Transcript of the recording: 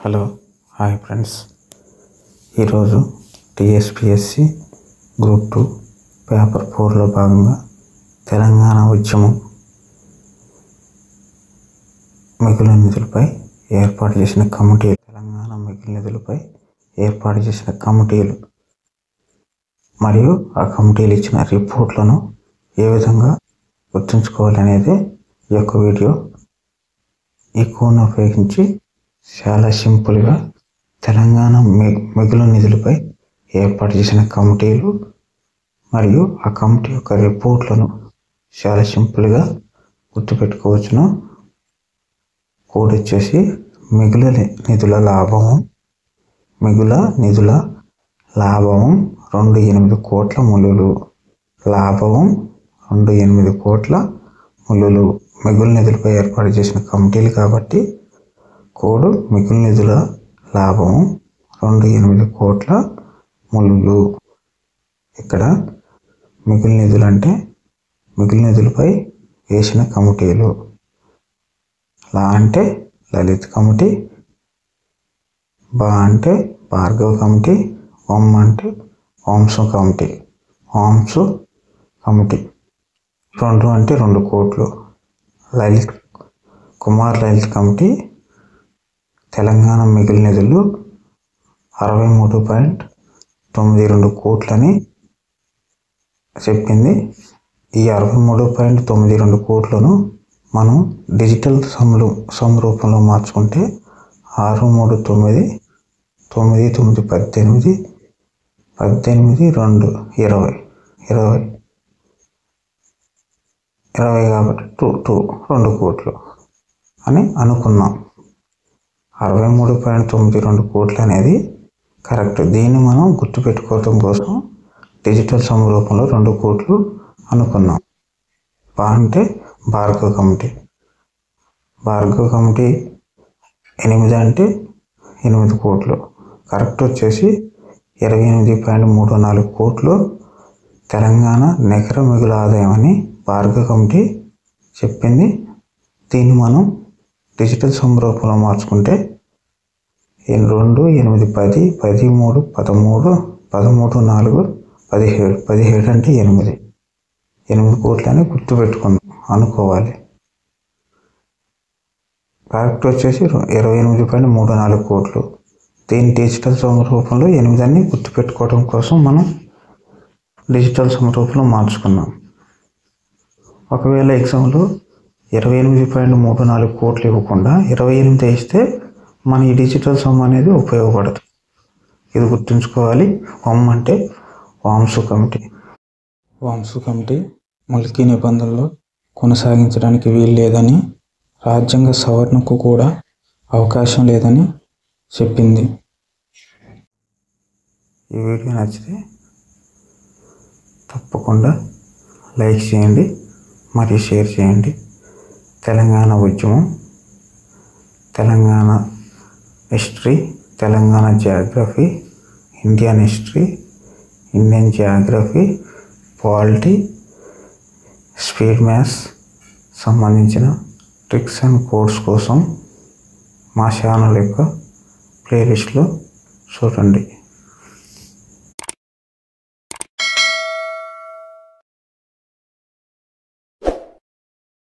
Hello hi friends, ఈరోజు TSPSC group 2 paper 4లో భాగంగా తెలంగాణ ఉద్యమం మిగులు నిధులపై ఏర్పాటు చేసిన కమిటీలు మరియు ఆ కమిటీలు ఇచ్చిన రిపోర్ట్లను ఏ విధంగా గుర్తుంచుకోవాలనేది ఈ యొక్క వీడియో. ఈ కోడ్ను ఉపయోగించి చాలా సింపుల్గా తెలంగాణ మిగులు నిధులపై ఏర్పాటు చేసిన కమిటీలు మరియు ఆ కమిటీ యొక్క రిపోర్ట్లను చాలా సింపుల్గా గుర్తుపెట్టుకోవచ్చును. కోడ్ వచ్చేసి మిగులు నిధుల లాభము 28 కోట్ల ములులు. లాభము 28 కోట్ల ములులు. మిగులు నిధులపై ఏర్పాటు చేసిన కమిటీలు కాబట్టి కోడ్ మిగులు నిధుల లాభము 28 కోట్ల ములులు. ఇక్కడ మిగులు నిధులు అంటే మిగులు నిధులపై వేసిన కమిటీలు. లా అంటే లలిత్ కమిటీ, బా అంటే భార్గవ్ కమిటీ, ఓం అంటే ఓంసు కమిటీ. 2 అంటే 2 కోట్లు. కుమార్ లలిత్ కమిటీ తెలంగాణ మిగులు నిధులు 63.92 కోట్లని చెప్పింది. ఈ 63.92 కోట్లను మనం డిజిటల్ సమ్ రూపంలో మార్చుకుంటే 639 9 9 18 2 20 కాబట్టి 2 కోట్లు అని అనుకున్నాం. 63.92 కోట్లు అనేది కరెక్ట్. దీన్ని మనం గుర్తుపెట్టుకోవడం కోసం డిజిటల్ సమ్ రూపంలో 2 కోట్లు అనుకున్నాం. బా అంటే భార్గవ్ కమిటీ 8 అంటే 8 కోట్లు. కరెక్ట్ వచ్చేసి 28.34 కోట్లు తెలంగాణ నికర మిగులు ఆదాయం అని భార్గవ్ కమిటీ చెప్పింది. దీన్ని మనం డిజిటల్ సమ్ రూపంలో మార్చుకుంటే 2 8 10 13 13 13 4 17 అంటే 8 కోట్లని అనుకోవాలి. కరెక్ట్ వచ్చేసి 28.34 కోట్లు. దీని డిజిటల్ సమ్ రూపంలో 8 అని గుర్తుపెట్టుకోవడం కోసం మనం డిజిటల్ సమ్ రూపంలో మార్చుకున్నాం. ఒకవేళ ఎగ్జామ్లో 28.34 కోట్లు ఇవ్వకుండా 28 ఇస్తే మన ఈ డిజిటల్ సమ్ అనేది ఉపయోగపడదు. ఇది గుర్తుంచుకోవాలి. ఓం అంటే వాంసు కమిటీ ముల్కీ నిబంధనలు కొనసాగించడానికి వీలు లేదని, రాజ్యాంగ సవరణకు కూడా అవకాశం లేదని చెప్పింది. ఈ వీడియో నచ్చితే తప్పకుండా లైక్ చేయండి మరియు షేర్ చేయండి. తెలంగాణ ఉద్యమం, Telangana history, Telangana Geography, Indian history, Indian Geography, polity, speed maths సంబంధించిన ట్రిక్స్ అండ్ కోడ్స్ కోసం మా ఛానల్ యొక్క ప్లేలిస్ట్లో చూడండి.